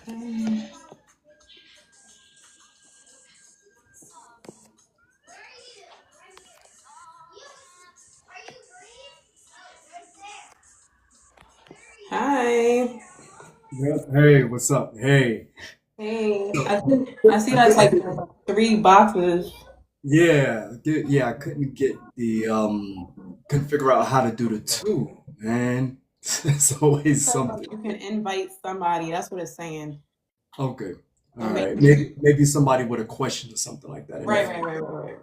Okay. Hi. Yep. Hey, what's up? Hey. Hey. So, I see that's like 3 boxes. yeah, I couldn't get couldn't figure out how to do the two, man. It's always So something. you can invite somebody. That's what it's saying. Okay. So All maybe, right. Maybe somebody with a question or something like that. right, right, right, right, right.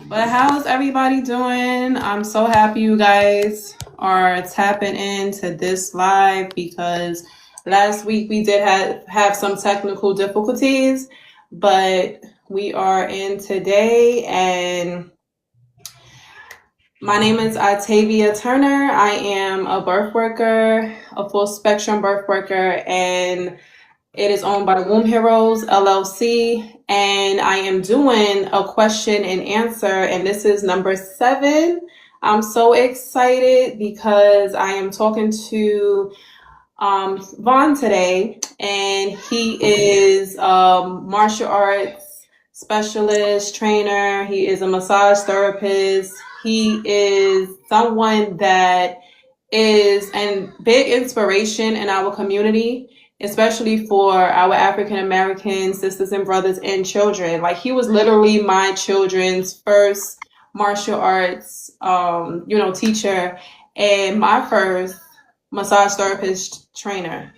But how's everybody doing? I'm so happy you guys are tapping into this live because last week we did have some technical difficulties, but we are in today. And my name is Ottavia Turner. I am a birth worker, a full spectrum birth worker, and it is owned by Womb Heroes LLC. And I am doing a question and answer, and this is number 7. I'm so excited because I am talking to Vaughn today, and he is martial arts specialist, trainer. He is a massage therapist. He is someone that is a big inspiration in our community, especially for our African American sisters and brothers and children. Like he was literally my children's first martial arts, teacher, and my first massage therapist trainer.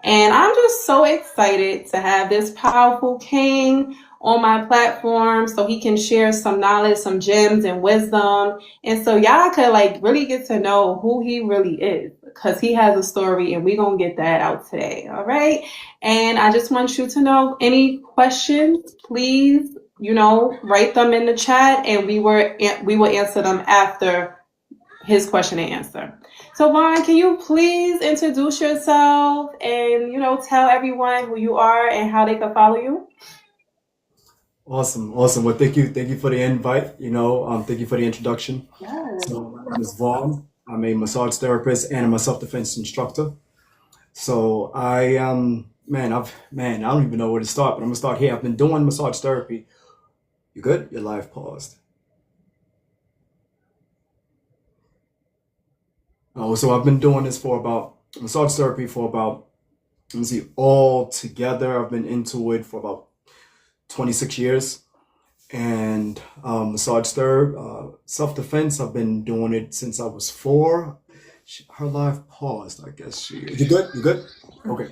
And I'm just so excited to have this powerful king on my platform so he can share some knowledge, some gems and wisdom. And so y'all could like really get to know who he really is because he has a story and we're going to get that out today. All right. And I just want you to know any questions, please, write them in the chat and we will answer them after his question and answer. So Vaughn, can you please introduce yourself and tell everyone who you are and how they can follow you? Awesome. Well, thank you for the invite. Thank you for the introduction. Yes. So, my name is Vaughn. I'm a massage therapist and I'm a self-defense instructor. So, I don't even know where to start, but I'm gonna start here. I've been doing massage therapy. You good? Your live paused. Oh, so I've been doing this for about massage therapy for about, let me see, all together, I've been into it for about 26 years. And self-defense, I've been doing it since I was 4. Her life paused, I guess she. You good? You good? Okay.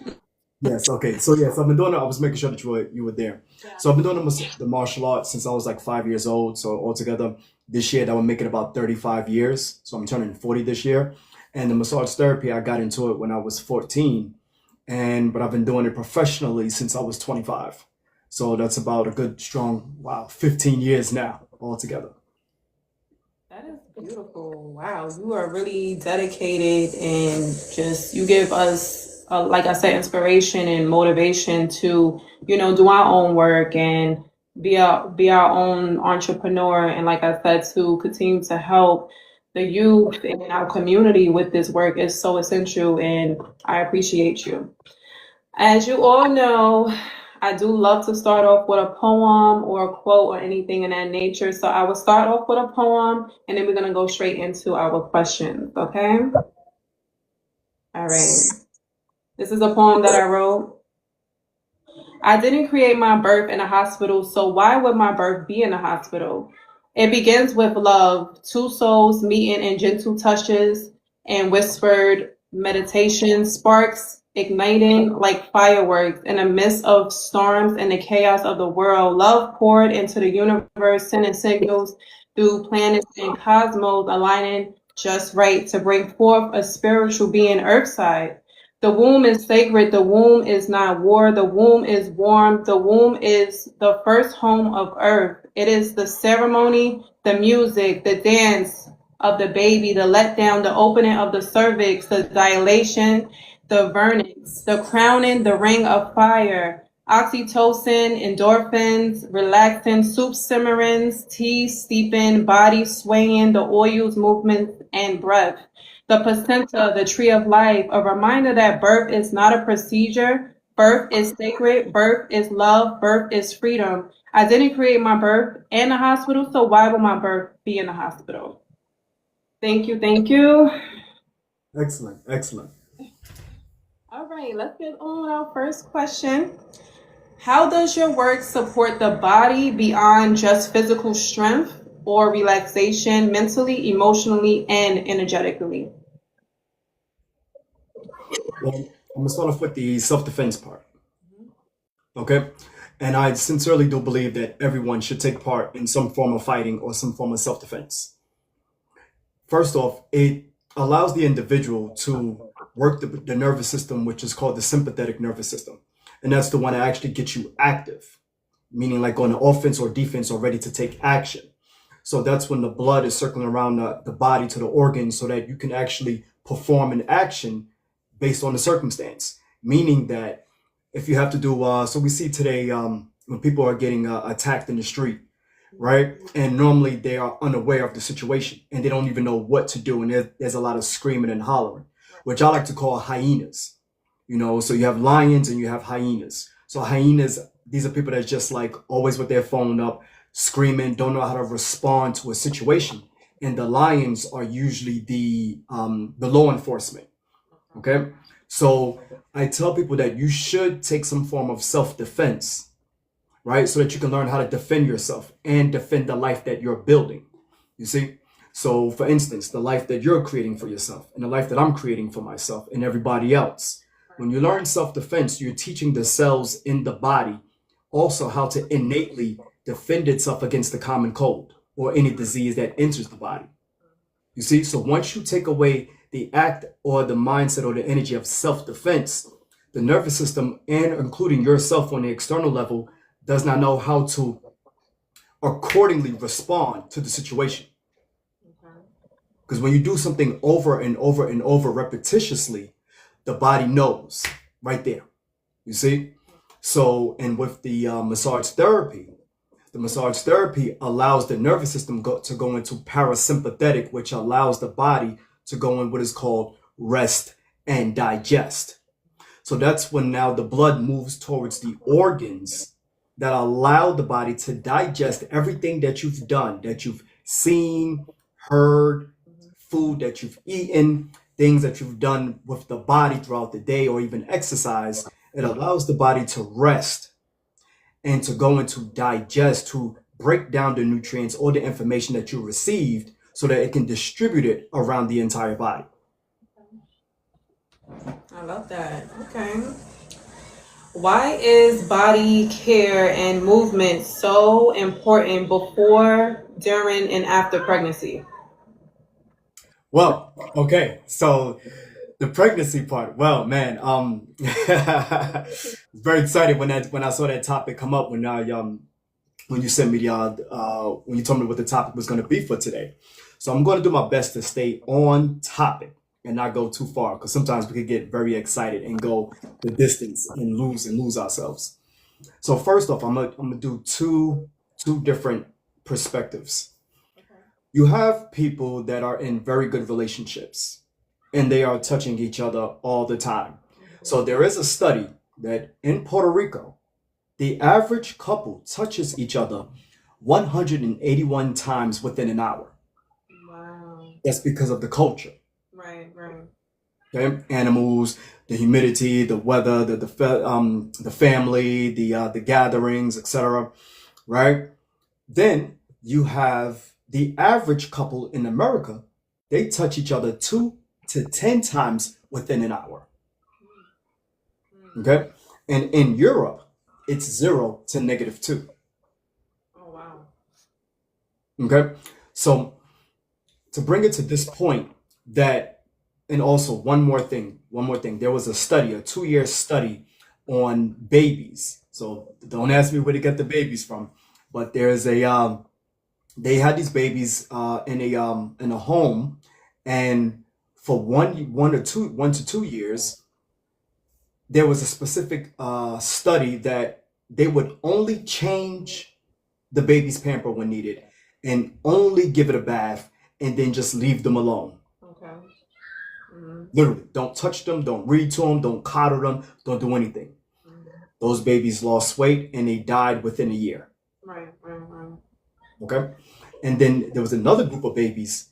Yes, okay. So yes, I've been doing it. I was making sure that you were there. Yeah. So I've been doing the martial arts since I was like 5 years old. So altogether, this year that would make it about 35 years. So I'm turning 40 this year. And the massage therapy, I got into it when I was 14, but I've been doing it professionally since I was 25. So that's about a good strong, wow, 15 years now altogether. That is beautiful. Wow, you are really dedicated and just you give us, like I said, inspiration and motivation to, do our own work and be our own entrepreneur. And like I said, to continue to help the youth in our community with this work is so essential. And I appreciate you. As you all know, I do love to start off with a poem or a quote or anything in that nature. So I will start off with a poem and then we're going to go straight into our questions. Okay? All right. This is a poem that I wrote. I didn't create my birth in a hospital, so why would my birth be in a hospital? It begins with love, two souls meeting in gentle touches and whispered meditation, sparks igniting like fireworks in the midst of storms and the chaos of the world. Love poured into the universe, sending signals through planets and cosmos, aligning just right to bring forth a spiritual being earthside. The womb is sacred. The womb is not war. The womb is warm. The womb is the first home of earth. It is the ceremony, the music, the dance of the baby, the letdown, the opening of the cervix, the dilation, the vernix, the crowning, the ring of fire, oxytocin, endorphins, relaxing, soup simmerings, tea steeping, body swaying, the oils, movements, and breath. The placenta, the tree of life, a reminder that birth is not a procedure, Birth is sacred. Birth is love. Birth is freedom. I didn't create my birth in the hospital, so why will my birth be in the hospital? Thank you. Thank you. Excellent, excellent. All right, let's get on with our first question. How does your work support the body beyond just physical strength or relaxation, mentally, emotionally, and energetically? Well, I'm gonna start off with the self-defense part. Okay. And I sincerely do believe that everyone should take part in some form of fighting or some form of self-defense. First off, it allows the individual to work the nervous system, which is called the sympathetic nervous system. And that's the one that actually gets you active, meaning like on the offense or defense or ready to take action. So that's when the blood is circling around the body to the organs so that you can actually perform an action based on the circumstance. Meaning that if you have to do, so we see today when people are getting attacked in the street, right? And normally they are unaware of the situation and they don't even know what to do. And there's a lot of screaming and hollering, which I like to call hyenas. You know, so you have lions and you have hyenas. So hyenas, these are people that's just like always with their phone up, screaming, don't know how to respond to a situation. And the lions are usually the law enforcement. Okay. So I tell people that you should take some form of self-defense, right? So that you can learn how to defend yourself and defend the life that you're building. You see? So for instance, the life that you're creating for yourself and the life that I'm creating for myself and everybody else. When you learn self-defense, you're teaching the cells in the body also how to innately defend itself against the common cold or any disease that enters the body. You see? So once you take away the act or the mindset or the energy of self-defense, the nervous system and including yourself on the external level does not know how to accordingly respond to the situation. Because when you do something over and over and over repetitiously, the body knows right there. You see? So, and with the massage therapy allows the nervous system to go into parasympathetic, which allows the body to go in what is called rest and digest. So that's when now the blood moves towards the organs that allow the body to digest everything that you've done, that you've seen, heard, food that you've eaten, things that you've done with the body throughout the day or even exercise. It allows the body to rest and to go into digest, to break down the nutrients or the information that you received so that it can distribute it around the entire body. I love that. Okay. Why is body care and movement so important before, during, and after pregnancy? Well, okay. So the pregnancy part. Well, man, very excited when I saw that topic come up when you sent me the when you told me what the topic was going to be for today. So I'm going to do my best to stay on topic and not go too far because sometimes we could get very excited and go the distance and lose ourselves. So first off, I'm gonna do two different perspectives. You have people that are in very good relationships and they are touching each other all the time. So there is a study that in Puerto Rico, the average couple touches each other 181 times within an hour. Wow. That's because of the culture. Right, right. Okay? Animals, the humidity, the weather, the family, the gatherings, etc. Right? Then you have the average couple in America. They touch each other 2 to 10 times within an hour. Okay? And in Europe, it's 0 to -2. Oh, wow. Okay? So to bring it to this point that, and also one more thing. There was a study, a 2-year study on babies. So don't ask me where to get the babies from, but there's they had these babies in a home, and for 1 to 2 years, there was a specific study that they would only change the baby's pamper when needed, and only give it a bath, and then just leave them alone. Okay. Mm-hmm. Literally, don't touch them, don't read to them, don't coddle them, don't do anything. those babies lost weight and they died within a year. Right, right, right. Okay. And then there was another group of babies.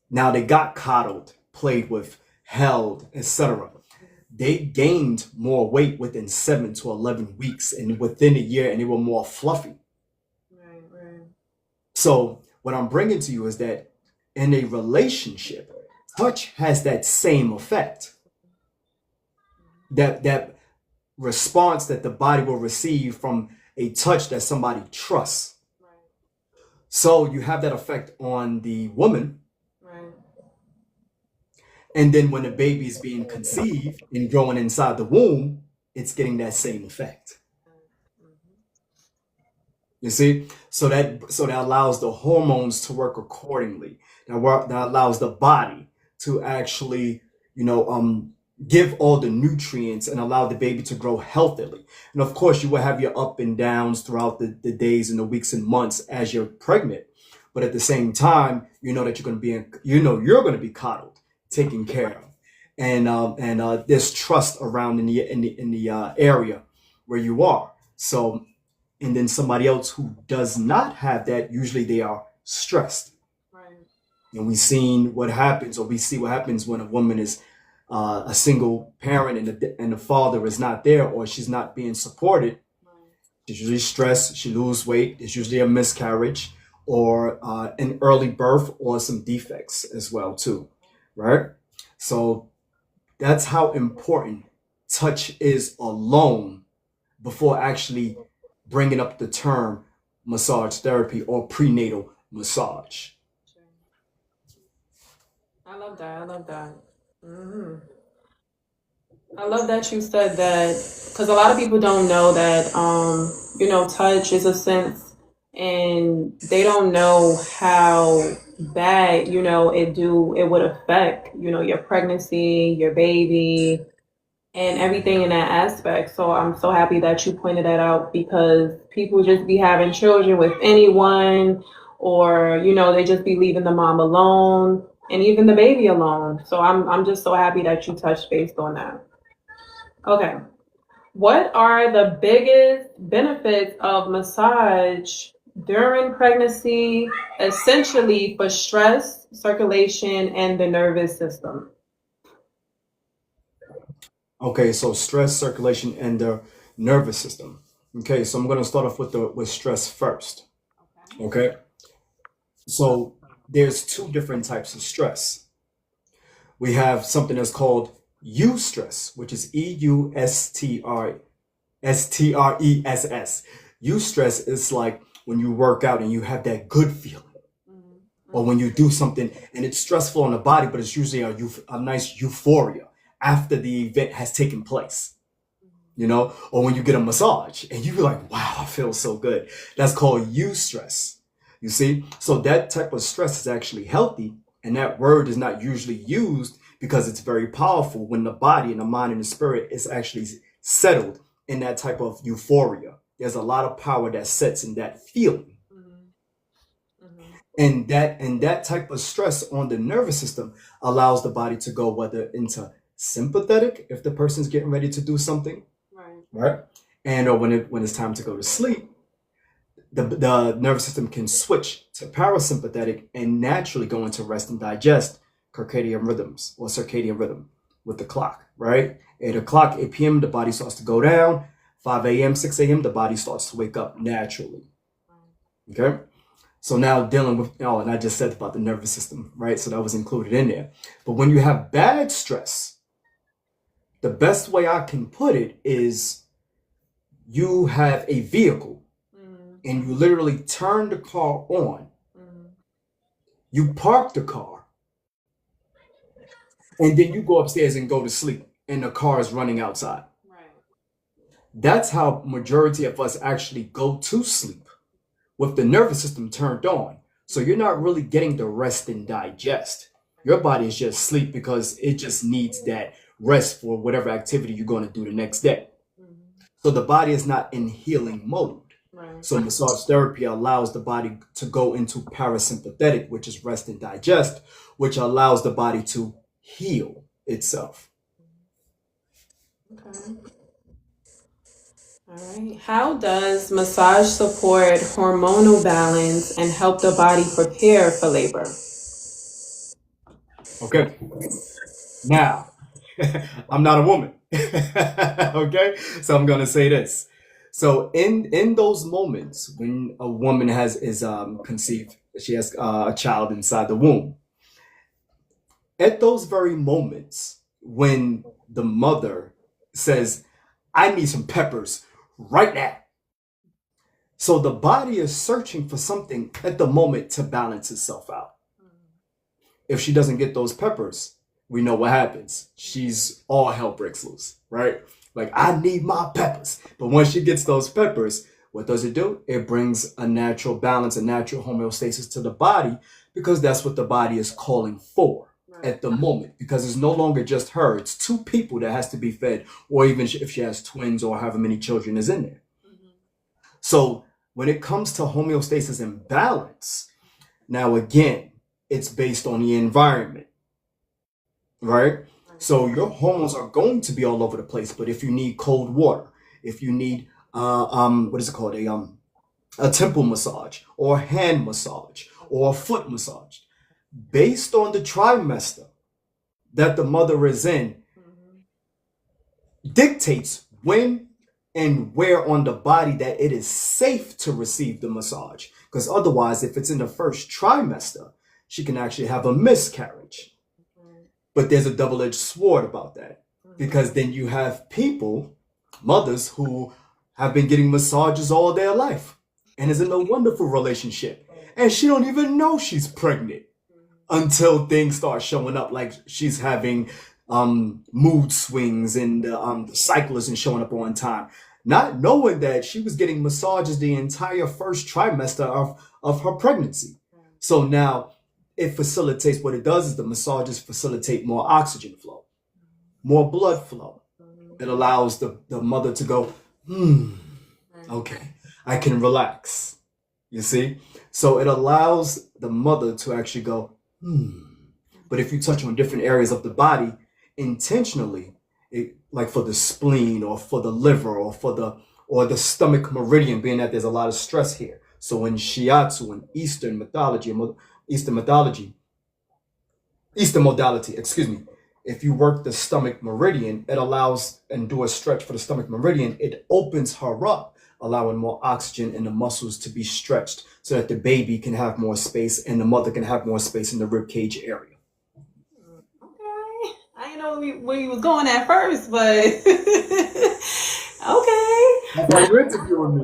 Now they got coddled, played with, held, etc. They gained more weight within 7 to 11 weeks and within a year, and they were more fluffy. Right, right. So what I'm bringing to you is that in a relationship, touch has that same effect. That response that the body will receive from a touch that somebody trusts. Right, So you have that effect on the woman. right. And then when the baby is being conceived and growing inside the womb, it's getting that same effect. Mm-hmm. You see? So that allows the hormones to work accordingly. That allows the body to actually, you know, give all the nutrients and allow the baby to grow healthily. And of course, you will have your up and downs throughout the days and the weeks and months as you're pregnant. But at the same time, you know that you're going to be coddled, taken care of, and there's trust around in the area where you are. So, and then somebody else who does not have that, usually they are stressed. Right. And we see what happens when a woman is a single parent and the father is not there or she's not being supported. Right. She's usually stressed, she loses weight, there's usually a miscarriage or an early birth or some defects as well too, right? So that's how important touch is alone before actually bringing up the term massage therapy or prenatal massage. Sure. I love that. I love that. Hmm. I love that you said that because a lot of people don't know that, touch is a sense and they don't know how bad, it would affect, your pregnancy, your baby, and everything in that aspect. So I'm so happy that you pointed that out because people just be having children with anyone or, they just be leaving the mom alone and even the baby alone. So I'm just so happy that you touched based on that. Okay. What are the biggest benefits of massage during pregnancy, essentially for stress, circulation, and the nervous system? Okay, so stress, circulation, and the nervous system. Okay, so I'm going to start off with stress first. Okay. Okay, so there's two different types of stress. We have something that's called eustress, which is eustress. Eustress is like when you work out and you have that good feeling, or when you do something and it's stressful on the body, but it's usually a nice euphoria after the event has taken place. Or when you get a massage and you're like, wow, I feel so good. That's called eustress. You see? So that type of stress is actually healthy. And that word is not usually used because it's very powerful when the body and the mind and the spirit is actually settled in that type of euphoria. There's a lot of power that sets in that feeling. And that type of stress on the nervous system allows the body to go whether into sympathetic if the person's getting ready to do something, right? And or when it's time to go to sleep, the nervous system can switch to parasympathetic and naturally go into rest and digest circadian rhythms or circadian rhythm with the clock, right? 8 o'clock, 8 p.m., the body starts to go down. 5 a.m., 6 a.m., the body starts to wake up naturally. Okay? So now dealing with, and I just said about the nervous system, right? So that was included in there. But when you have bad stress, the best way I can put it is you have a vehicle and you literally turn the car on. You park the car and then you go upstairs and go to sleep and the car is running outside. That's how majority of us actually go to sleep with the nervous system turned on. So you're not really getting the rest and digest. Your body is just sleep because it just needs that rest for whatever activity you're going to do the next day. So the body is not in healing mode. So massage therapy allows the body to go into parasympathetic, which is rest and digest, which allows the body to heal itself. Okay. All right. How does massage support hormonal balance and help the body prepare for labor? Okay. Now, I'm not a woman. Okay? So I'm gonna say this. So in those moments when a woman is conceived, she has a child inside the womb. At those very moments when the mother says, "I need some peppers right now." So the body is searching for something at the moment to balance itself out. If she doesn't get those peppers, we know what happens. She's all hell breaks loose, right? Like, I need my peppers. But once she gets those peppers, what does it do? It brings a natural balance, a natural homeostasis to the body because that's what the body is calling for at the moment. Because it's no longer just her, it's two people that has to be fed, or even if she has twins or however many children is in there. So when it comes to homeostasis and balance, now again, it's based on the environment, right? So your hormones are going to be all over the place. But if you need cold water, if you need what is it called, a temple massage or a hand massage or a foot massage, based on the trimester that the mother is in, dictates when and where on the body that it is safe to receive the massage. Because otherwise, if it's in the first trimester, she can actually have a miscarriage. But there's a double-edged sword about that. Because then you have people, mothers, who have been getting massages all their life and is in a wonderful relationship. And she don't even know she's pregnant until things start showing up, like she's having mood swings and the cycle isn't showing up on time, not knowing that she was getting massages the entire first trimester of her pregnancy. So now it facilitates, what it does is the massages facilitate more oxygen flow, more blood flow. It allows the mother to go, okay, I can relax. You see? So it allows the mother to actually go, But if you touch on different areas of the body intentionally, like for the spleen or for the liver or the stomach meridian, being that there's a lot of stress here. So in shiatsu and Eastern modality, excuse me, if you work the stomach meridian, it allows and do a stretch for the stomach meridian, it opens her up, allowing more oxygen and the muscles to be stretched so that the baby can have more space and the mother can have more space in the rib cage area. Okay. I didn't know where you was going at first, but okay. Why you're interviewing me?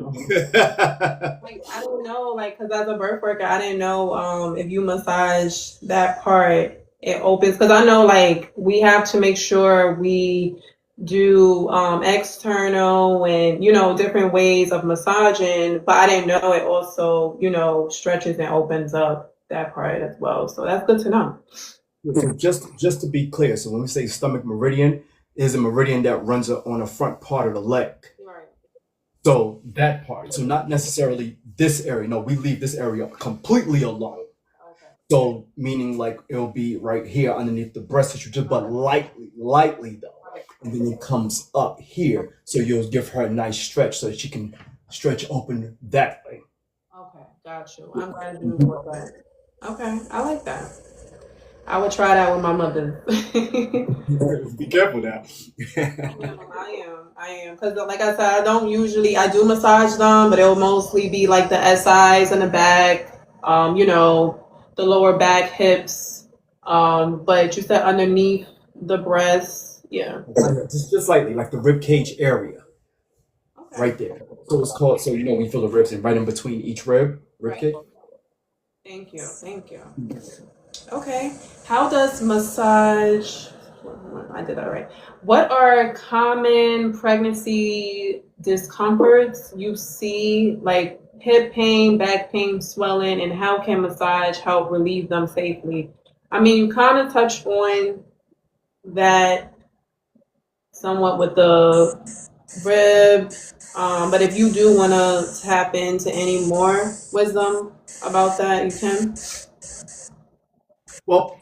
Like, I don't know, like, because as a birth worker, I didn't know if you massage that part, it opens. Because I know, like, we have to make sure we do external and, different ways of massaging, but I didn't know it also, stretches and opens up that part as well. So that's good to know. So just to be clear, so when we say stomach meridian, is a meridian that runs on the front part of the leg. Right. So that part. So not necessarily this area. No, we leave this area completely alone. Okay. So meaning like it'll be right here underneath the breast tissue, just but lightly though. And then it comes up here. So you'll give her a nice stretch so that she can stretch open that way. Okay, got you. I'm glad you brought that. Okay, I like that. I would try that with my mother. Be careful now. I am. Because like I said, I do massage them, but it'll mostly be like the SIs in the back, the lower back, hips. But you said underneath the breast, yeah. Just slightly, like the rib cage area. Okay. Right there. So it's called, so we feel the ribs and right in between each rib cage. Thank you. Okay. How does massage? I did that right. What are common pregnancy discomforts you see, like hip pain, back pain, swelling, and how can massage help relieve them safely? I mean, you kind of touched on that somewhat with the rib, but if you do want to tap into any more wisdom about that, you can. Well,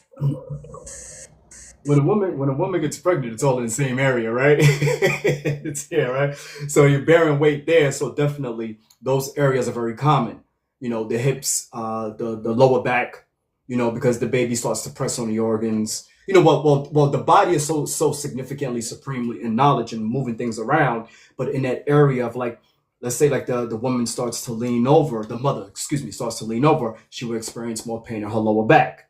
when a woman gets pregnant, it's all in the same area, right? It's here, right? So you're bearing weight there, so definitely those areas are very common. The hips, the lower back, because the baby starts to press on the organs. The body is so significantly supremely in knowledge and moving things around, but in that area of like, let's say like the woman starts to lean over, the mother, excuse me, starts to lean over, she will experience more pain in her lower back.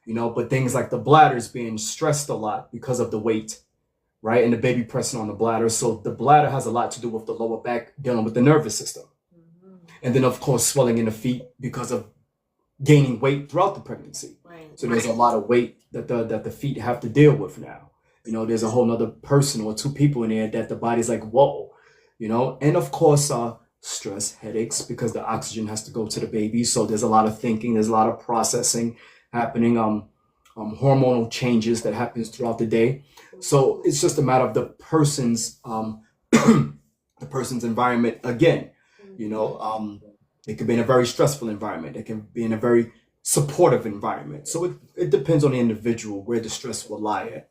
But things like the bladder is being stressed a lot because of the weight, right? And the baby pressing on the bladder. So the bladder has a lot to do with the lower back dealing with the nervous system. And then, of course, swelling in the feet because of gaining weight throughout the pregnancy. Right. So there's a lot of weight that the feet have to deal with now. There's a whole nother person or two people in there that the body's like, whoa, and of course, stress, headaches, because the oxygen has to go to the baby. So there's a lot of thinking, there's a lot of processing happening, hormonal changes that happens throughout the day. So it's just a matter of the person's the person's environment again. It could be in a very stressful environment. It can be in a very supportive environment. So it depends on the individual where the stress will lie at.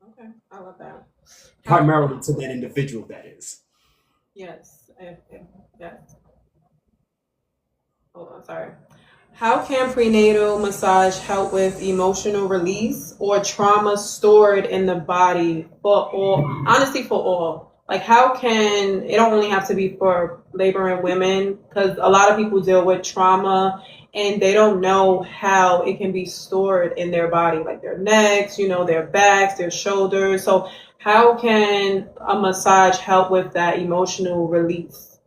Okay, I love that. Primarily to that individual, that is. Yes. Yes. Hold on, sorry. How can prenatal massage help with emotional release or trauma stored in the body for all? Honestly, for all. Like, how can it don't only have to be for laboring women? Because a lot of people deal with trauma and they don't know how it can be stored in their body, like their necks, their backs, their shoulders. So, how can a massage help with that emotional release?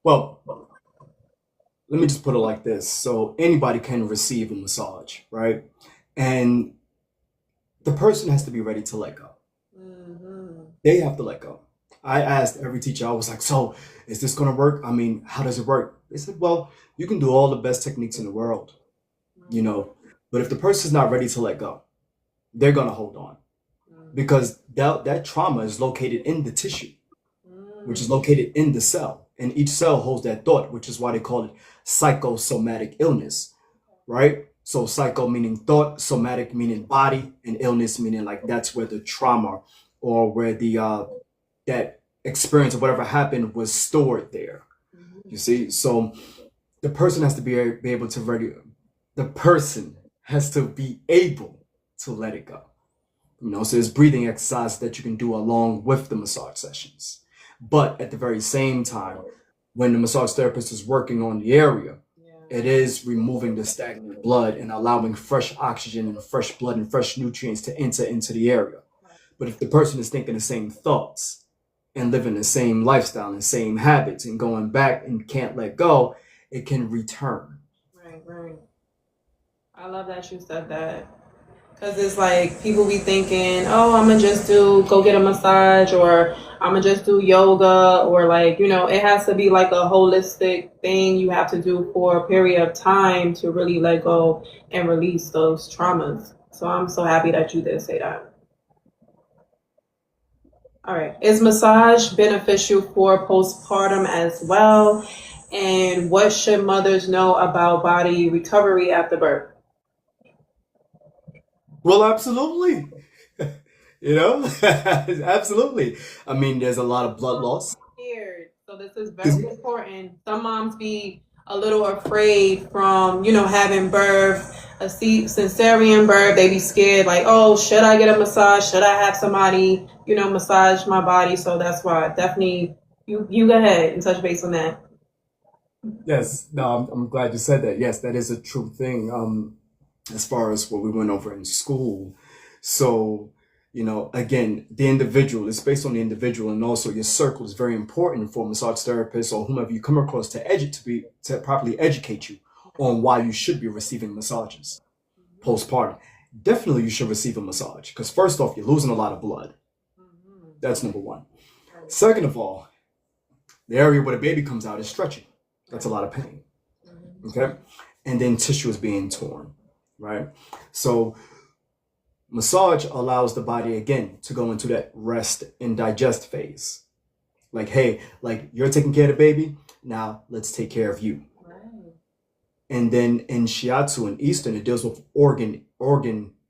Well, let me just put it like this. So anybody can receive a massage, right? And the person has to be ready to let go. Mm-hmm. They have to let go. I asked every teacher, I was like, so is this going to work? I mean, how does it work? They said, well, you can do all the best techniques in the world, but if the person's not ready to let go, they're going to hold on because that trauma is located in the tissue, which is located in the cell. And each cell holds that thought, which is why they call it psychosomatic illness, right? So psycho meaning thought, somatic meaning body, and illness meaning like that's where the trauma or where the that experience of whatever happened was stored there. You see, so the person has to be able to ready. The person has to be able to let it go. So there's breathing exercise that you can do along with the massage sessions. But at the very same time, when the massage therapist is working on the area, it is removing the stagnant blood and allowing fresh oxygen and fresh blood and fresh nutrients to enter into the area. But if the person is thinking the same thoughts and living the same lifestyle and same habits and going back and can't let go, it can return. Right. I love that you said that. Because it's like people be thinking, oh, I'm going to just go get a massage or I'm going to just do yoga or like, it has to be like a holistic thing you have to do for a period of time to really let go and release those traumas. So I'm so happy that you did say that. All right. Is massage beneficial for postpartum as well? And what should mothers know about body recovery after birth? Well, absolutely. Absolutely. I mean, there's a lot of blood loss. Scared. So this is very important. Some moms be a little afraid from, having birth, a cesarean birth. They be scared, like, oh, should I get a massage? Should I have somebody, massage my body? So that's why definitely you go ahead and touch base on that. Yes, no, I'm glad you said that. Yes, that is a true thing. As far as what we went over in school. So, again, the individual, it's based on the individual, and also your circle is very important for a massage therapist or whomever you come across to properly educate you on why you should be receiving massages postpartum. Definitely you should receive a massage because first off, you're losing a lot of blood. That's number one. Second of all, the area where the baby comes out is stretching. That's a lot of pain. Okay. And then tissue is being torn. Right? So massage allows the body again to go into that rest and digest phase. Like, hey, like you're taking care of the baby, now let's take care of you. Right. And then in shiatsu and Eastern, it deals with organ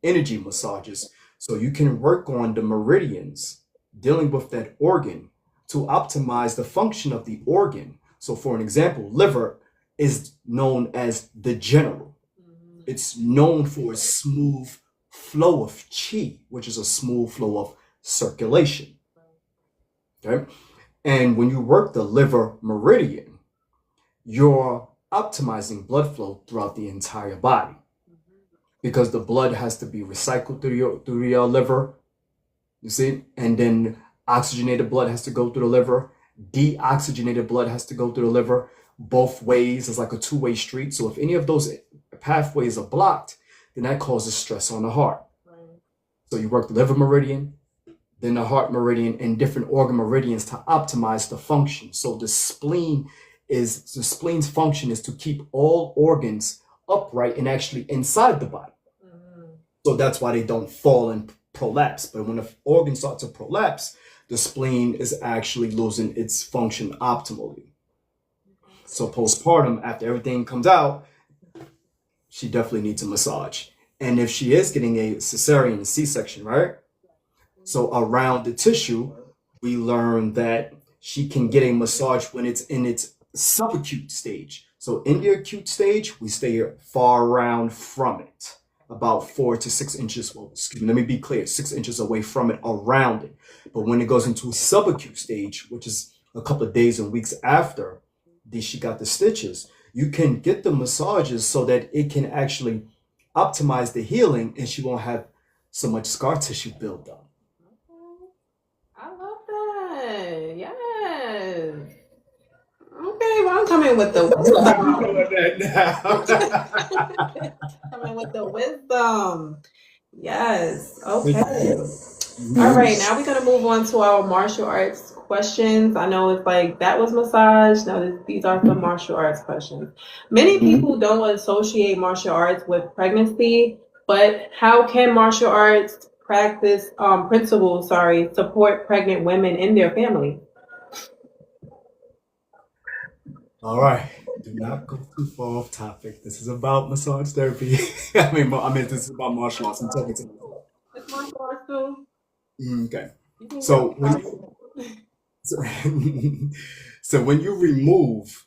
energy massages. So you can work on the meridians dealing with that organ to optimize the function of the organ. So, for an example, liver is known as the general. It's known for a smooth flow of chi, which is a smooth flow of circulation. Okay. And when you work the liver meridian, you're optimizing blood flow throughout the entire body because the blood has to be recycled through your liver, you see, and then oxygenated blood has to go through the liver, deoxygenated blood has to go through the liver. Both ways is like a two-way street. So if any of those pathways are blocked, then that causes stress on the heart. So you work the liver meridian, then the heart meridian, and different organ meridians to optimize the function. So the spleen's function is to keep all organs upright and actually inside the body. So that's why they don't fall and prolapse. But when the organ starts to prolapse, the spleen is actually losing its function optimally. So postpartum, after everything comes out, she definitely needs a massage. And if she is getting a cesarean C-section, right? So around the tissue, we learn that she can get a massage when it's in its subacute stage. So in the acute stage, we stay far around from it, about 4 to 6 inches. Well, excuse me, let me be clear, 6 inches away from it, around it. But when it goes into a subacute stage, which is a couple of days and weeks after she got the stitches, you can get the massages so that it can actually optimize the healing and she won't have so much scar tissue build up. I love that. Yes. Okay, well, I'm coming with the wisdom. Coming with the wisdom. Yes. Okay. All right, now we're going to move on to our martial arts questions. I know it's like that was massage. Now these are some martial arts questions. Many people don't associate martial arts with pregnancy, but how can martial arts principles, support pregnant women in their family? All right, do not go too far off topic. This is about massage therapy. I mean, this is about martial arts. I'm talking to myself. It's martial arts too. Okay, so so when you remove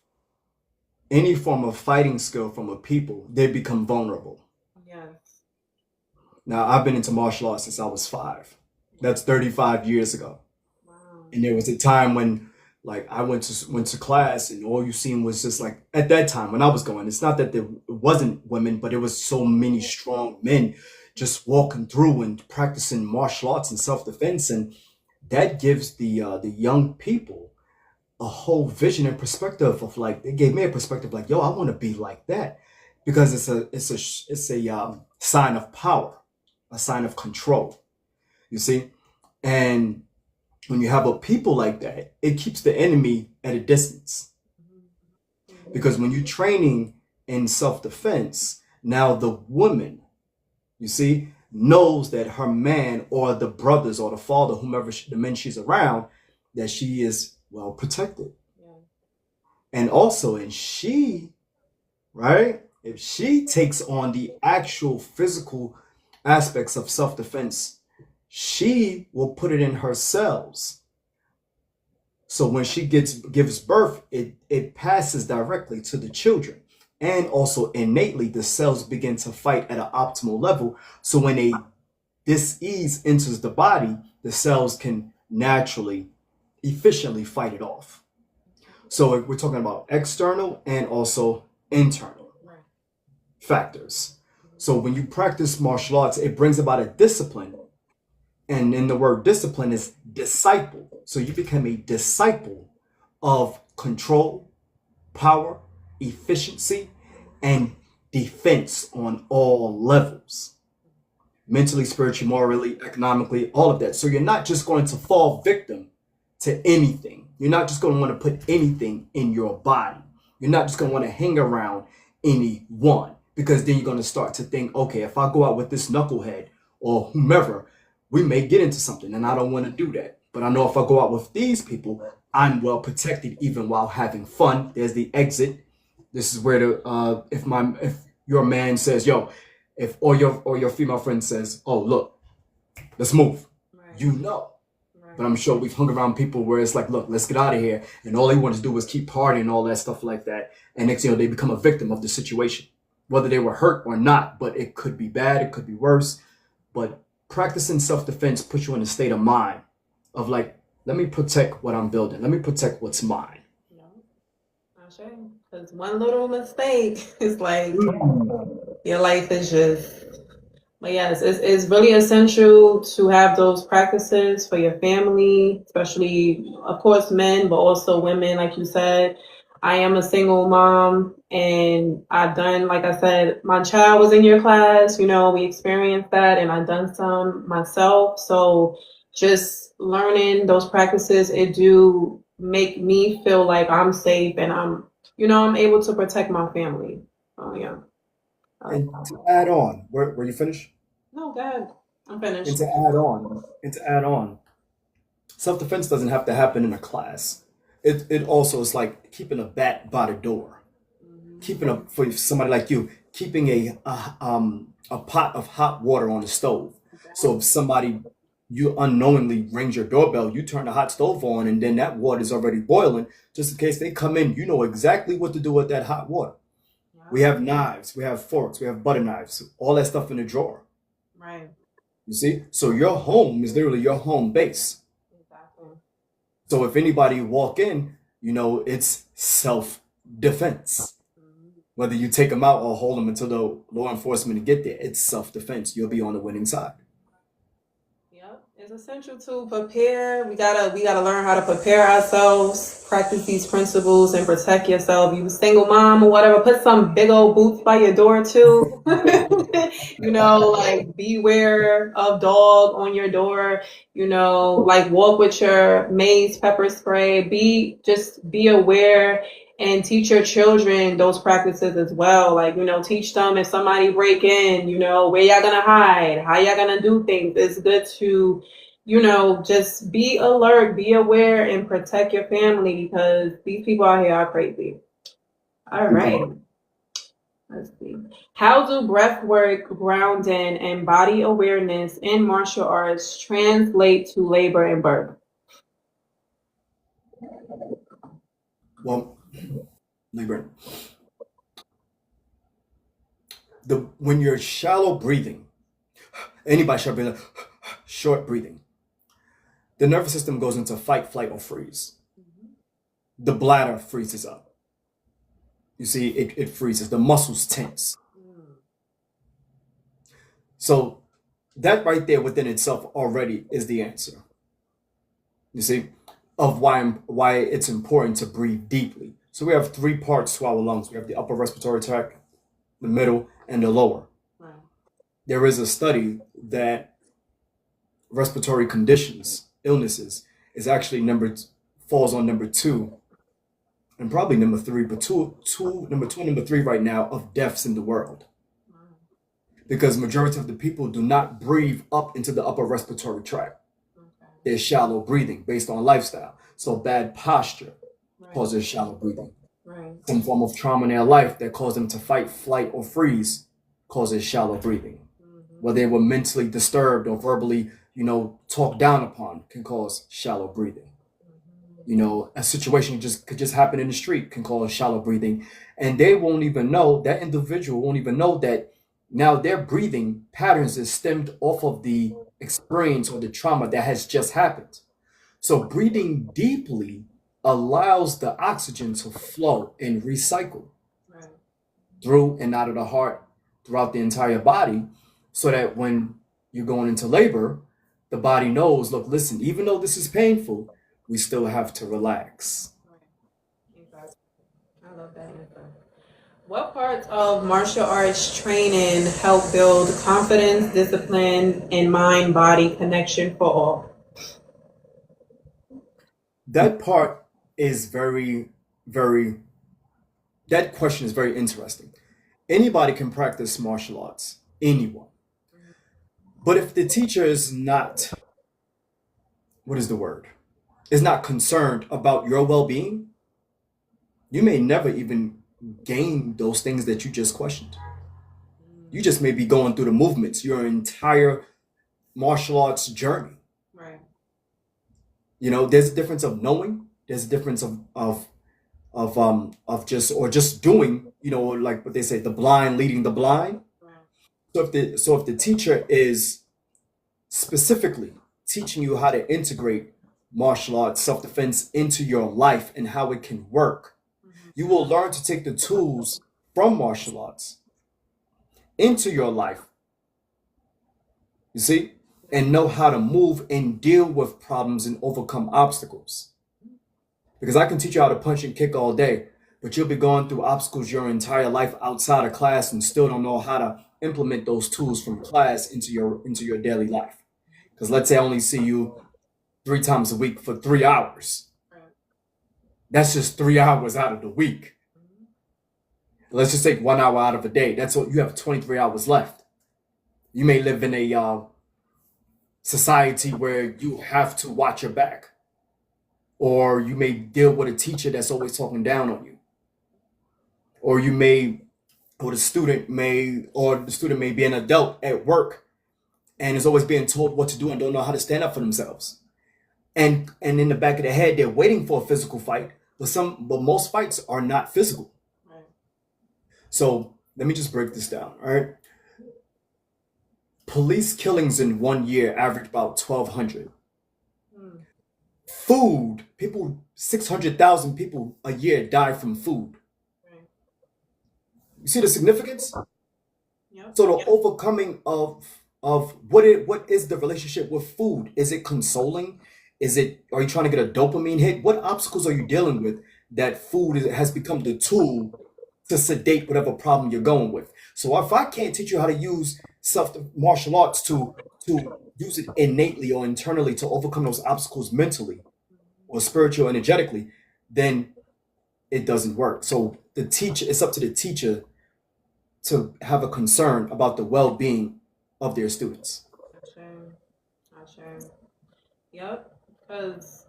any form of fighting skill from a people, they become vulnerable. Yes. Now, I've been into martial arts since I was 5. That's 35 years ago. Wow. And there was a time when, like, I went to class and all you seen was just like, at that time when I was going, it's not that there wasn't women, but there was so many strong men just walking through and practicing martial arts and self-defense. And that gives the young people a whole vision and perspective of, like, it gave me a perspective like, yo, I want to be like that, because it's a sign of power, a sign of control, you see. And when you have a people like that, it keeps the enemy at a distance, because when you're training in self-defense, now the woman, you see, knows that her man or the brothers or the father, whomever the men she's around, that she is well protected. Yeah. And also, if she takes on the actual physical aspects of self-defense, she will put it in her cells. So when she gives birth, it passes directly to the children. And also innately, the cells begin to fight at an optimal level. So when a dis-ease enters the body, the cells can naturally, efficiently fight it off. So we're talking about external and also internal factors. So when you practice martial arts, it brings about a discipline. And in the word discipline is disciple. So you become a disciple of control, power, efficiency, and defense on all levels. Mentally, spiritually, morally, economically, all of that. So you're not just going to fall victim to anything. You're not just going to want to put anything in your body. You're not just going to want to hang around anyone, because then you're going to start to think, okay, if I go out with this knucklehead or whomever, we may get into something, and I don't want to do that. But I know if I go out with these people, I'm well protected even while having fun. There's the exit. This is where if your man says, yo, If or your female friend says, "Oh, look, let's move," Right. you know. Right. But I'm sure we've hung around people where it's like, "Look, let's get out of here," and all they want to do is keep partying and all that stuff like that. And next, they become a victim of the situation, whether they were hurt or not. But it could be bad, it could be worse. But practicing self-defense puts you in a state of mind of like, let me protect what I'm building. Let me protect what's mine. No, not sure. Because one little mistake is like your life is just. But yes, it's really essential to have those practices for your family, especially, of course, men, but also women, like you said. I am a single mom, and I've done, like I said, my child was in your class, we experienced that, and I've done some myself. So just learning those practices, it do make me feel like I'm safe and I'm able to protect my family. Oh, yeah. And to add on, were you finished? No, go ahead. I'm And finished. to add on, self-defense doesn't have to happen in a class. It also is like keeping a bat by the door, keeping a for somebody like you, keeping a pot of hot water on the stove. So if somebody you unknowingly rings your doorbell, you turn the hot stove on, and then that water is already boiling. Just in case they come in, you know exactly what to do with that hot water. We have knives, we have forks, we have butter knives, all that stuff in the drawer. Right. You see? So your home is literally your home base. Exactly. So if anybody walk in, it's self-defense. Whether you take them out or hold them until the law enforcement get there, it's self-defense. You'll be on the winning side. Yep. It's essential to prepare. We gotta learn how to prepare ourselves, practice these principles, and protect yourself. You a single mom or whatever, put some big old boots by your door too. Like beware of dog on your door. Like walk with your mace pepper spray. Be aware and teach your children those practices as well. Like, teach them if somebody break in, where y'all gonna hide, how y'all gonna do things. It's good to, just be alert, be aware, and protect your family because these people out here are crazy. All right. Let's see. How do breath work, grounding, and body awareness in martial arts translate to labor and birth? Well, Libra, when you're shallow breathing, anybody should be like short breathing. The nervous system goes into fight, flight, or freeze. The bladder freezes up. You see, it freezes. The muscles tense. So that right there within itself already is the answer. You see, of why it's important to breathe deeply. So we have three parts to our lungs. We have the upper respiratory tract, the middle, and the lower. Right. There is a study that respiratory conditions, illnesses, is actually falls on number two and probably number three, but number two and number three right now of deaths in the world. Because majority of the people do not breathe up into the upper respiratory tract. They're shallow breathing based on lifestyle. So bad posture causes shallow breathing. Right. Some form of trauma in their life that caused them to fight, flight, or freeze causes shallow breathing. Whether they were mentally disturbed or verbally, talked down upon can cause shallow breathing. A situation could just happen in the street can cause shallow breathing. And they won't even know, that individual won't even know that now their breathing patterns is stemmed off of the experience or the trauma that has just happened. So breathing deeply allows the oxygen to flow and recycle through and out of the heart throughout the entire body, so that when you're going into labor, the body knows, look, listen, even though this is painful, we still have to relax. I love that answer. What parts of martial arts training help build confidence, discipline, and mind-body connection for all? That part is that question is very interesting. Anybody can practice martial arts, anyone. But if the teacher is not, what is the word? Is not concerned about your well-being, you may never even gain those things that you just questioned. You just may be going through the movements, your entire martial arts journey. Right. There's a difference of knowing. There's a difference of just doing. Like what they say, the blind leading the blind. Right. So if the teacher is specifically teaching you how to integrate martial arts, self-defense into your life and how it can work, you will learn to take the tools from martial arts into your life, you see, and know how to move and deal with problems and overcome obstacles. Because I can teach you how to punch and kick all day, but you'll be going through obstacles your entire life outside of class and still don't know how to implement those tools from class into your daily life. Because let's say I only see you 3 times a week for 3 hours. That's just 3 hours out of the week. Let's just take 1 hour out of a day. That's what you have 23 hours left. You may live in a society where you have to watch your back. Or you may deal with a teacher that's always talking down on you. Or the student may be an adult at work and is always being told what to do and don't know how to stand up for themselves. And in the back of their head, they're waiting for a physical fight, but most fights are not physical. Right. So let me just break this down, all right? Police killings in 1 year average about 1,200. Food, 600,000 people a year die from food. Right. You see the significance? Yep. So the overcoming of what is the relationship with food? Is it consoling? Are you trying to get a dopamine hit? What obstacles are you dealing with that food has become the tool to sedate whatever problem you're going with? So if I can't teach you how to use martial arts to use it innately or internally to overcome those obstacles mentally or spiritual energetically, then it doesn't work. So it's up to the teacher to have a concern about the well-being of their students. Sure. Yep. Because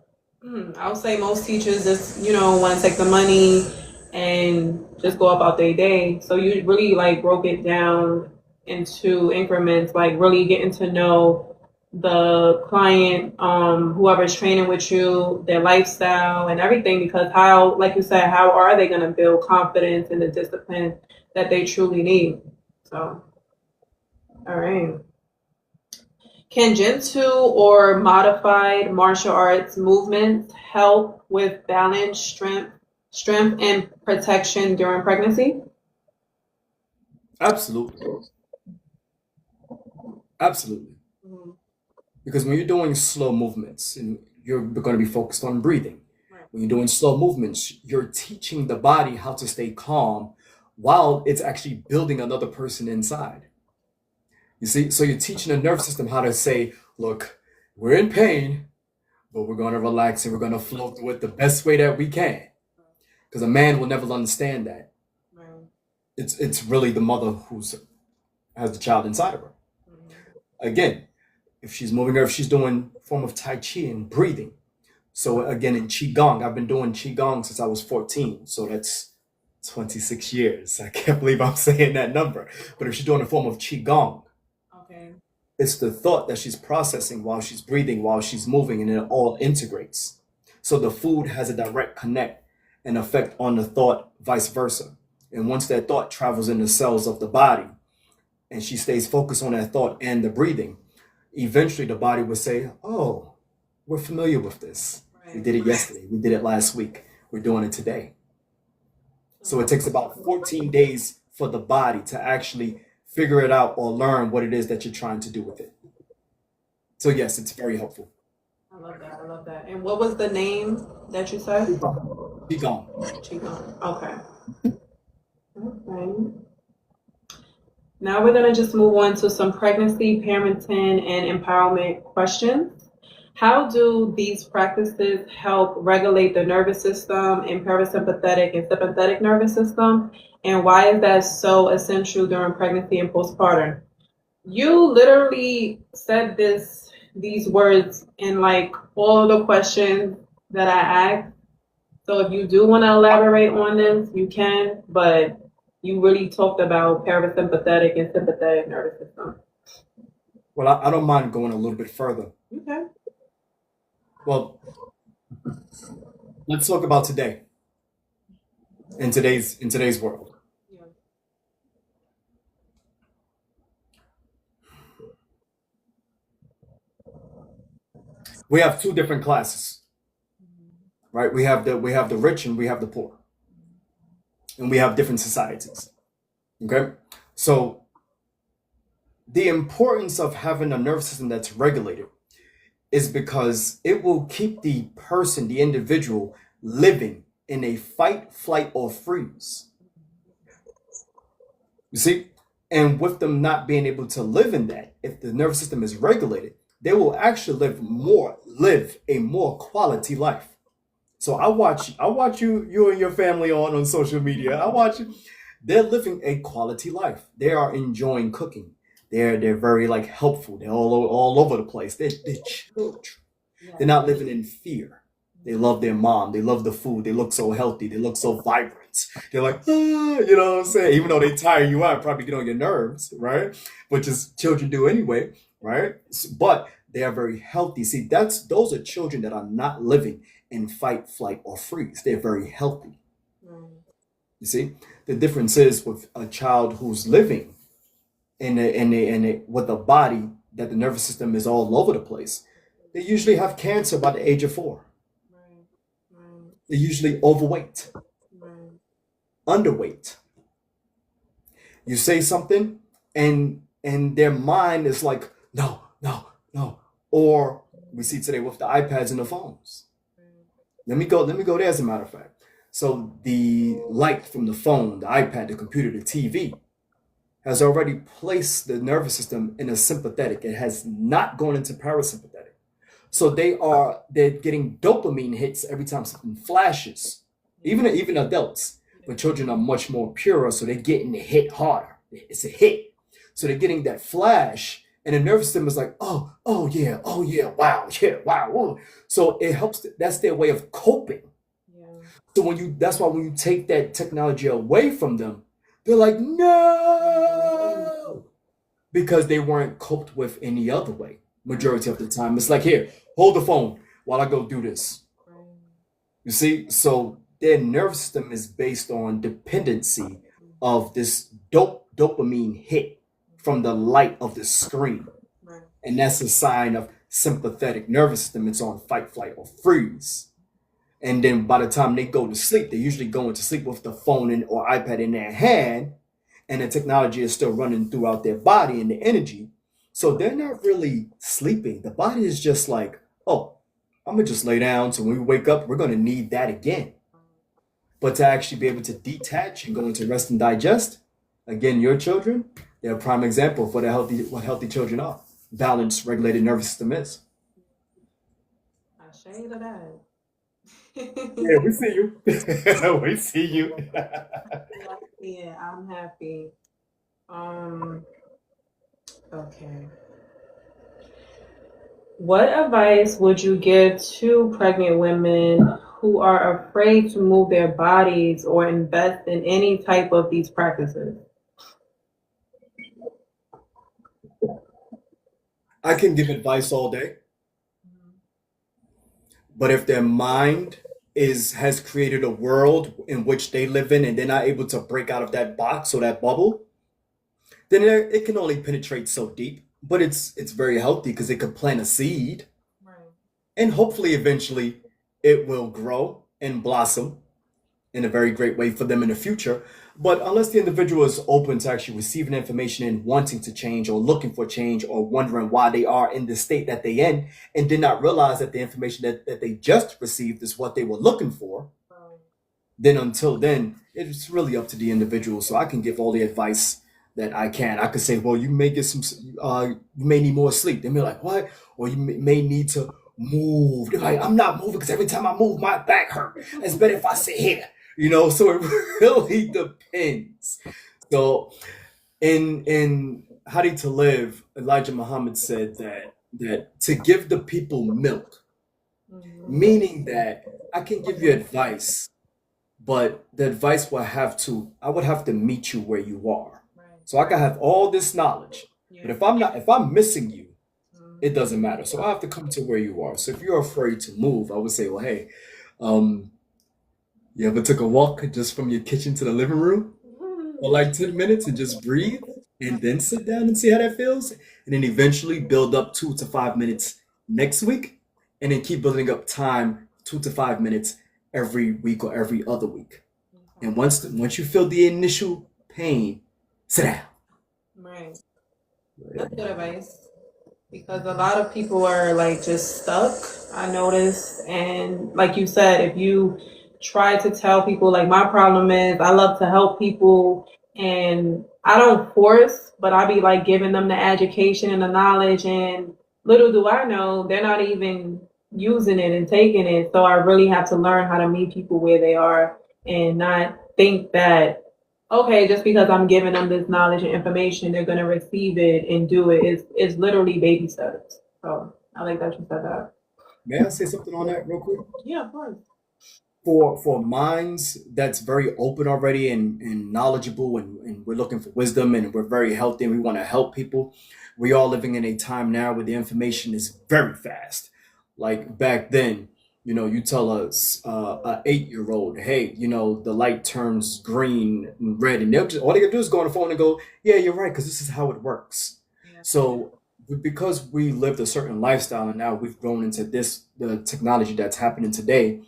I would say most teachers just, want to take the money and just go about their day. So you really broke it down into increments, really getting to know the client, whoever's training with you, their lifestyle and everything, because how, like you said, how are they going to build confidence in the discipline that they truly need? So, all right. Can Jintu or modified martial arts movements help with balance, strength, and protection during pregnancy? Absolutely. Because when you're doing slow movements and you're going to be focused on breathing, when you're doing slow movements, you're teaching the body how to stay calm while it's actually building another person inside. You see, so you're teaching the nervous system how to say, look, we're in pain, but we're going to relax and we're going to flow through it the best way that we can. Because a man will never understand that. Right. It's really the mother who has the child inside of her. Again, if she's doing a form of Tai Chi and breathing. So again, in Qigong, I've been doing Qigong since I was 14. So that's 26 years. I can't believe I'm saying that number. But if she's doing a form of Qigong, it's the thought that she's processing while she's breathing, while she's moving, and it all integrates. So the food has a direct connect and effect on the thought, vice versa. And once that thought travels in the cells of the body, and she stays focused on that thought and the breathing, eventually the body will say, oh, we're familiar with this. Right. We did it yesterday. We did it last week. We're doing it today. So it takes about 14 days for the body to actually figure it out or learn what it is that you're trying to do with it. So yes, it's very helpful. I love that. And what was the name that you said? Qigong. Okay. Now we're going to just move on to some pregnancy, parenting, and empowerment questions. How do these practices help regulate the nervous system and parasympathetic and sympathetic nervous system? And why is that so essential during pregnancy and postpartum? You literally said these words in all of the questions that I asked. So if you do want to elaborate on this, you can, but you really talked about parasympathetic and sympathetic nervous system. Well, I don't mind going a little bit further. Okay. Well, let's talk about today in today's world. Yeah. We have two different classes, right? We have the rich and we have the poor, and we have different societies. Okay, so the importance of having a nervous system that's regulated is because it will keep the person, the individual, living in a fight, flight, or freeze. You see? And with them not being able to live in that, if the nervous system is regulated, they will actually live a more quality life. So I watch you and your family on social media. I watch they're living a quality life. They are enjoying cooking. They're very like helpful. They're all over the place. They're children. They're not living in fear. They love their mom. They love the food. They look so healthy. They look so vibrant. They're like, you know what I'm saying? Even though they tire you out, probably get on your nerves, right? Which is children do anyway, right? But they are very healthy. See, those are children that are not living in fight, flight, or freeze. They're very healthy. Right. You see, the difference is with a child who's living with a body that the nervous system is all over the place. They usually have cancer by the age of 4. Right. Right. They're usually overweight, Right. underweight. You say something, and their mind is like, no, no, no. Or we see today with the iPads and the phones. Let me go there as a matter of fact. So the light from the phone, the iPad, the computer, the TV has already placed the nervous system in a sympathetic. It has not gone into parasympathetic. So they're getting dopamine hits every time something flashes. Even adults, but children are much more purer, so they're getting hit harder. It's a hit. So they're getting that flash, and the nervous system is like, oh yeah, wow, yeah, wow. Whoa. So it helps. That's their way of coping. Yeah. So that's why when you take that technology away from them, they're like, no, because they weren't coped with any other way. Majority of the time, it's like, here, hold the phone while I go do this. Right. You see, so their nervous system is based on dependency of this dopamine hit from the light of the screen, Right. and that's a sign of sympathetic nervous system. It's on fight, flight, or freeze. And then by the time they go to sleep, they're usually going to sleep with the phone or iPad in their hand, and the technology is still running throughout their body and the energy. So they're not really sleeping. The body is just like, oh, I'm gonna just lay down. So when we wake up, we're gonna need that again. But to actually be able to detach and go into rest and digest, again, your children, they're a prime example of what healthy children are. Balanced, regulated nervous system is. I shade of that. Yeah, we see you. We see you. Yeah, I'm happy. Um, okay. What advice would you give to pregnant women who are afraid to move their bodies or invest in any type of these practices? I can give advice all day, but if their mind has created a world in which they live in and they're not able to break out of that box or that bubble, then it can only penetrate so deep. But it's very healthy because it could plant a seed, Right. and hopefully eventually it will grow and blossom in a very great way for them in the future. But unless the individual is open to actually receiving information and wanting to change or looking for change or wondering why they are in the state that they in and did not realize that the information that they just received is what they were looking for, Right. then until then, it's really up to the individual. So I can give all the advice that I can. I could say, well, you may get you may need more sleep. They may be like, what? Or you may need to move. They're like, I'm not moving because every time I move, my back hurt. It's better if I sit here. So it really depends. So in Hadi to Live, Elijah Muhammad said that to give the people milk, Mhm. meaning that I can give you advice, but the advice I would have to meet you where you are. Right. So I can have all this knowledge, but Yeah. if I'm missing you, it Mhm. doesn't matter. So I have to come to where you are. So if you're afraid to move, I would say, well, hey, um, you ever took a walk just from your kitchen to the living room for like 10 minutes and just breathe and then sit down and see how that feels? And then eventually build up 2 to 5 minutes next week and then keep building up time 2 to 5 minutes every week or every other week. And Okay. once you feel the initial pain, sit down. Right. That's good advice. Because a lot of people are like just stuck, I noticed. And like you said, if you try to tell people, like my problem is I love to help people and I don't force, but I be like giving them the education and the knowledge. And little do I know, they're not even using it and taking it. So I really have to learn how to meet people where they are and not think that okay, just because I'm giving them this knowledge and information, they're gonna receive it and do it. It's literally baby steps. So I like that you said that. May I say something on that real quick? Yeah, of course. For minds that's very open already and knowledgeable and we're looking for wisdom and we're very healthy and we want to help people, we are living in a time now where the information is very fast. Like back then, you tell us a 8-year-old, hey, the light turns green and red, and all they can do is go on the phone and go, yeah, you're right, because this is how it works. Yeah. So because we lived a certain lifestyle and now we've grown into the technology that's happening today,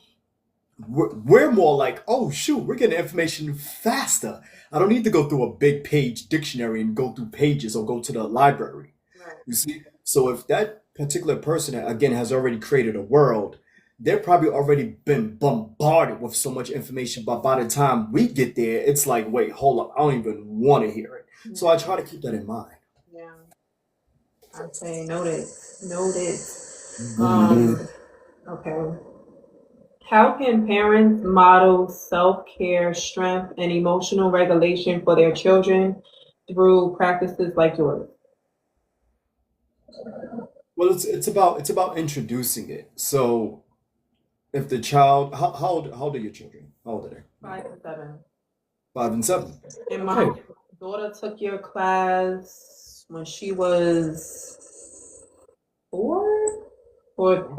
we're more like, oh shoot, we're getting information faster. I don't need to go through a big page dictionary and go through pages or go to the library. Right. You see? So if that particular person again has already created a world, they've probably already been bombarded with so much information, but by the time we get there, it's like, wait, hold up, I don't even want to hear it. So I Yeah. try to keep that in mind. Yeah. I'd say noted. Noted. Mhm. Um, okay. How can parents model self-care, strength, and emotional regulation for their children through practices like yours? Well, it's about introducing it. So if the child, how old are your children? How old are they? 5 to 7. 5 and 7. And Okay. my daughter took your class when she was 4 or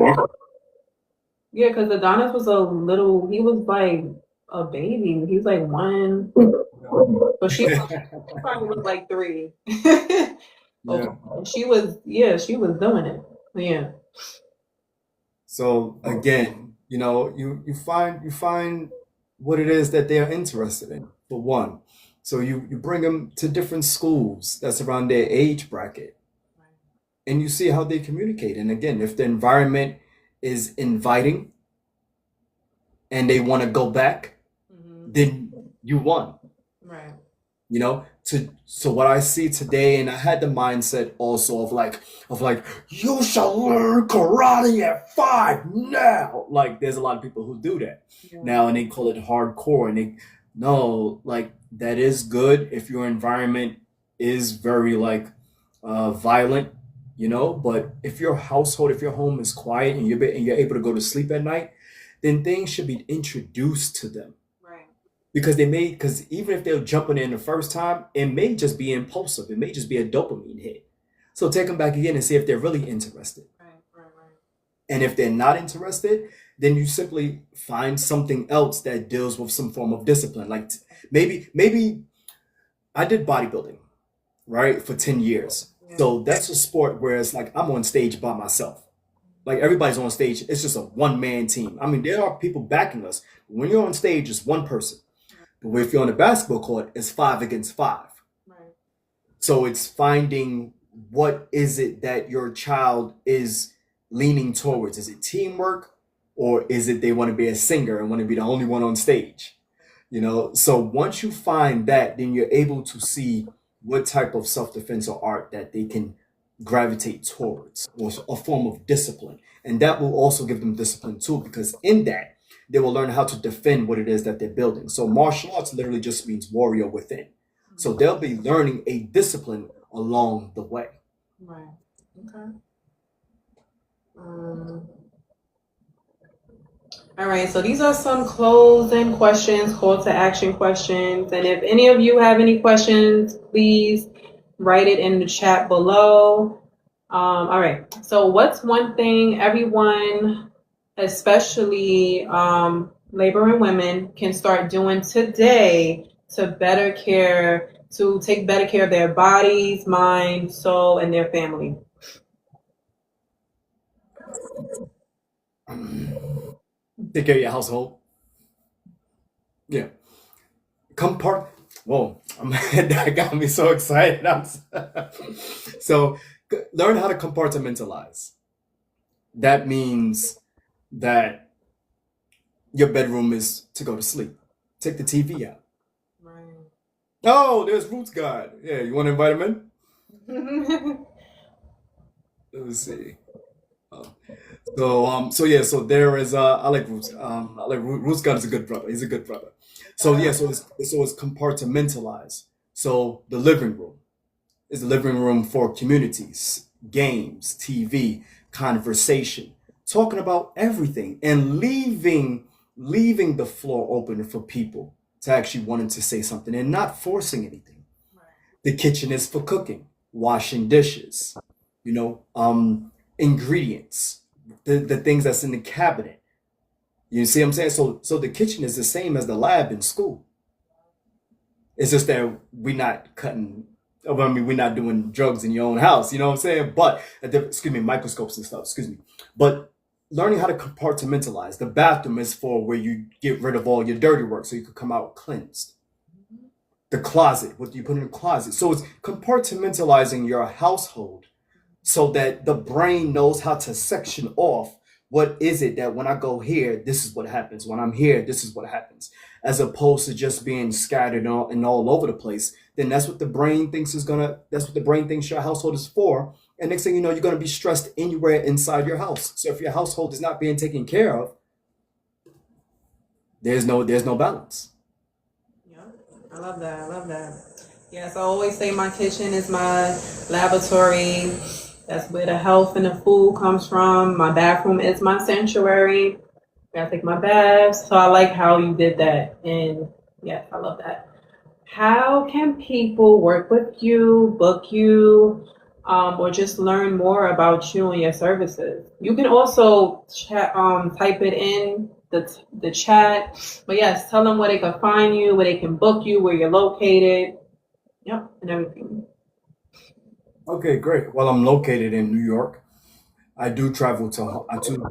yeah, because Adonis was a little. He was like a baby. He was like 1, but she probably was like 3. Okay, Yeah. and she was yeah, she was doing it. Yeah, So again, you find what it is that they're interested in, for one. So you bring them to different schools that's around their age bracket, and you see how they communicate. And again, if the environment is inviting and they want to go back, hmm then you won. right, To so what I see today, and I had the mindset also of like you shall learn karate at 5 now. Like there's a lot of people who do that yeah, now, and they call it hardcore, and they no, like that is good if your environment is very like violent, but if your household, if your home is quiet and you're able to go to sleep at night, then things should be introduced to them, right, because even if they're jumping in the first time, it may just be impulsive. It may just be a dopamine hit. So take them back again and see if they're really interested. right. And if they're not interested, then you simply find something else that deals with some form of discipline. Like maybe I did bodybuilding, right, for 10 years. Yeah, So that's a sport where it's like I'm on stage by myself. Like everybody's on stage. It's just a one-man team. I mean, there are people backing us. When you're on stage, it's one person. But if you're on a basketball court, it's 5 against 5. right, So it's finding what is it that your child is leaning towards. Is it teamwork, or is it they want to be a singer and want to be the only one on stage? So once you find that, then you're able to see what type of self-defense or art that they can gravitate towards, or a form of discipline. And that will also give them discipline too, because in that, they will learn how to defend what it is that they're building. So martial arts literally just means warrior within. So mhm, they'll be learning a discipline along the way. right. Okay. Um, All right, so these are some closing questions, call to action questions. And if any of you have any questions, please write it in the chat below. All right, so what's one thing everyone, especially laboring women, can start doing today to take better care of their bodies, mind, soul, and their family? Take care of your household. Yeah. Whoa, that got me so excited. So learn how to compartmentalize. That means that your bedroom is to go to sleep. Take the TV out. Right. Oh, there's Roots God. Yeah, you want to invite him in? Let me see. Oh. So yeah, so there is I like Roots. I like Roots God is a good brother. He's a good brother. So yeah, so it's compartmentalized. So the living room is the living room for communities, games, TV, conversation, talking about everything and leaving the floor open for people to actually wanting to say something and not forcing anything. The kitchen is for cooking, washing dishes, you know, ingredients, the things that's in the cabinet. You see what I'm saying? So the kitchen is the same as the lab in school. It's just that we're not cutting. I mean, we're not doing drugs in your own house. You know what I'm saying? But excuse me, microscopes and stuff. Excuse me. But learning how to compartmentalize. The bathroom is for where you get rid of all your dirty work, so you could come out cleansed. The closet, what you put in the closet. So it's compartmentalizing your household so that the brain knows how to section off what is it that when I go here, this is what happens. When I'm here, this is what happens. As opposed to just being scattered all over the place, then that's what the brain thinks your household is for. And next thing you know, you're gonna be stressed anywhere inside your house. So if your household is not being taken care of, there's no balance. Yeah, I love that. I love that. Yes, I always say my kitchen is my laboratory. That's where the health and the food comes from. My bathroom is my sanctuary. I take my baths. So I like how you did that. And yes, I love that. How can people work with you, book you, or just learn more about you and your services? You can also type it in the chat. But yes, tell them where they can find you, where they can book you, where you're located. Yep, and everything. Okay, great. Well, I'm located in New York. I do travel to I do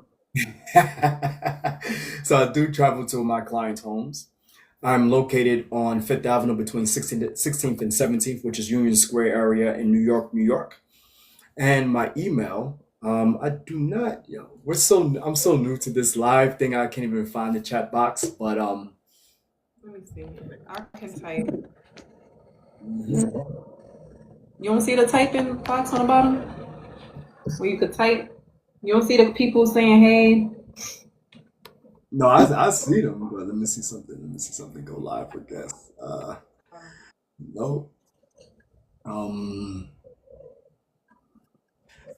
so I do travel to my clients' homes. I'm located on Fifth Avenue between 16th and 17th, which is Union Square area in New York, New York. And my email, I do not, I'm so new to this live thing. I can't even find the chat box, but Let me see. I can type. mhm. You don't see the typing box on the bottom where you could type? You don't see the people saying hey? No, I see them, but let me see something. Let me see something go live for guests. No, um,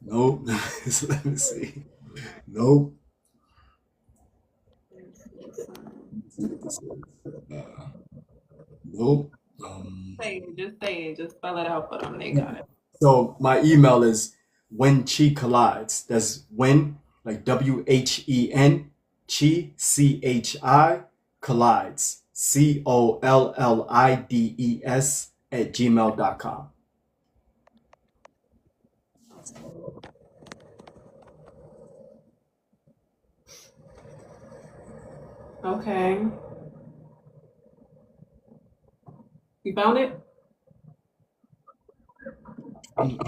nope. So let me see. Nope. Let me see what this is. Nope. Um, Say it, just spell it out for them. They got it. so my email is when chi collides. That's when, like WHEN, chi, CHI, collides. COLLIDES at gmail.com. Okay. You found it? I'm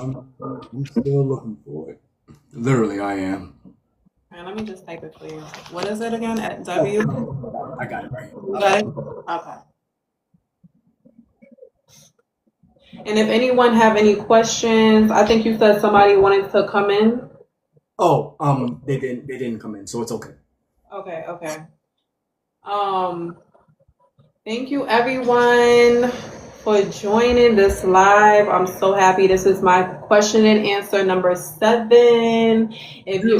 still looking for it. Literally, I am. All right, let me just type it for you. What is it again? At Oh, W? I got it right here. You got it? Okay. And if anyone have any questions, I think you said somebody wanted to come in. Oh, they didn't come in, so it's okay. Okay, okay. Um, Thank you everyone for joining this live. I'm so happy. This is my question and answer number 7. If you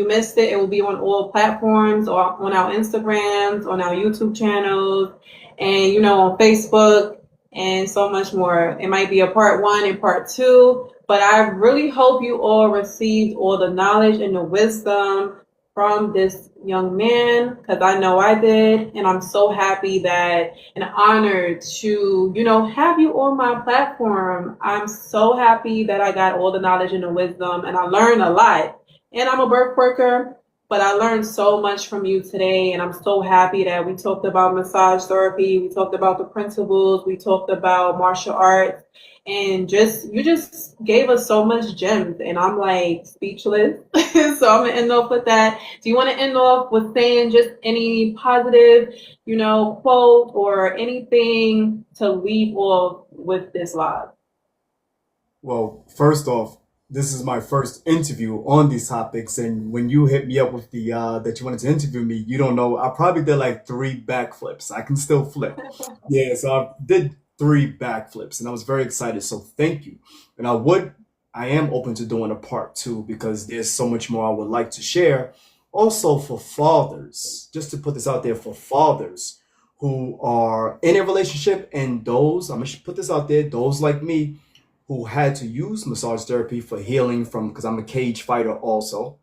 missed it, it will be on all platforms or on our Instagrams, on our YouTube channels, and on Facebook and so much more. It might be a part 1 and part 2, but I really hope you all received all the knowledge and the wisdom from this young man, because I know I did, and I'm so happy that and honored to, have you on my platform. I'm so happy that I got all the knowledge and the wisdom, and I learned a lot. And I'm a birth worker, but I learned so much from you today, and I'm so happy that we talked about massage therapy, we talked about the principles, we talked about martial arts, and you just gave us so much gems, and I'm like speechless. So I'm gonna end off with that. Do you want to end off with saying just any positive, quote or anything to leave off with this live? Well, first off, this is my first interview on these topics, and when you hit me up with the that you wanted to interview me, you don't know, I probably did like 3 backflips. I can still flip. Yeah, so I did 3 backflips, and I was very excited. So thank you. And I am open to doing a part 2 because there's so much more I would like to share. Also for fathers, just to put this out there for fathers who are in a relationship, and those, I'm gonna put this out there, those like me who had to use massage therapy for healing from, because I'm a cage fighter also.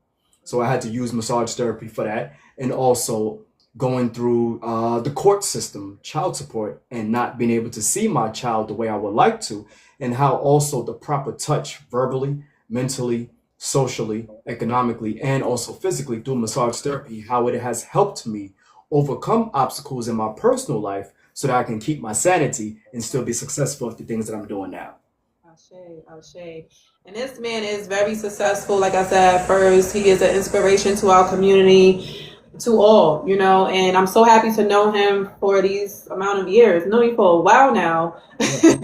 So I had to use massage therapy for that. And also going through the court system, child support, and not being able to see my child the way I would like to. And how also the proper touch verbally, mentally, socially, economically, and also physically through massage therapy, how it has helped me overcome obstacles in my personal life so that I can keep my sanity and still be successful at the things that I'm doing now. Ashe. And this man is very successful. Like I said first, he is an inspiration to our community, to all, and I'm so happy to know him for these amount of years. Know him for a while now. Yeah,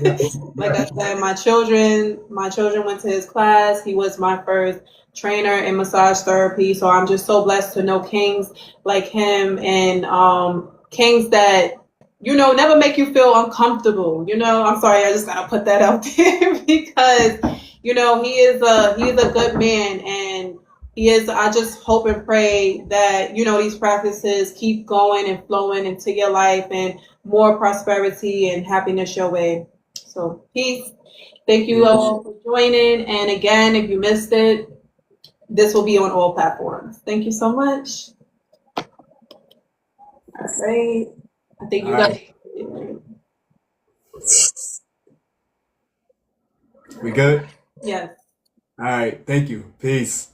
yeah, Like I yeah. said, my children went to his class. He was my first trainer in massage therapy. So I'm just so blessed to know kings like him, and kings that never make you feel uncomfortable. I'm sorry, I just gotta put that out there because he is a good man, and he is. I just hope and pray that these practices keep going and flowing into your life, and more prosperity and happiness your way. So peace. Thank you Peace. all for joining. And again, if you missed it, this will be on all platforms. Thank you so much. All right. I think All you right. guys. We good? Yes. All right. Thank you. Peace.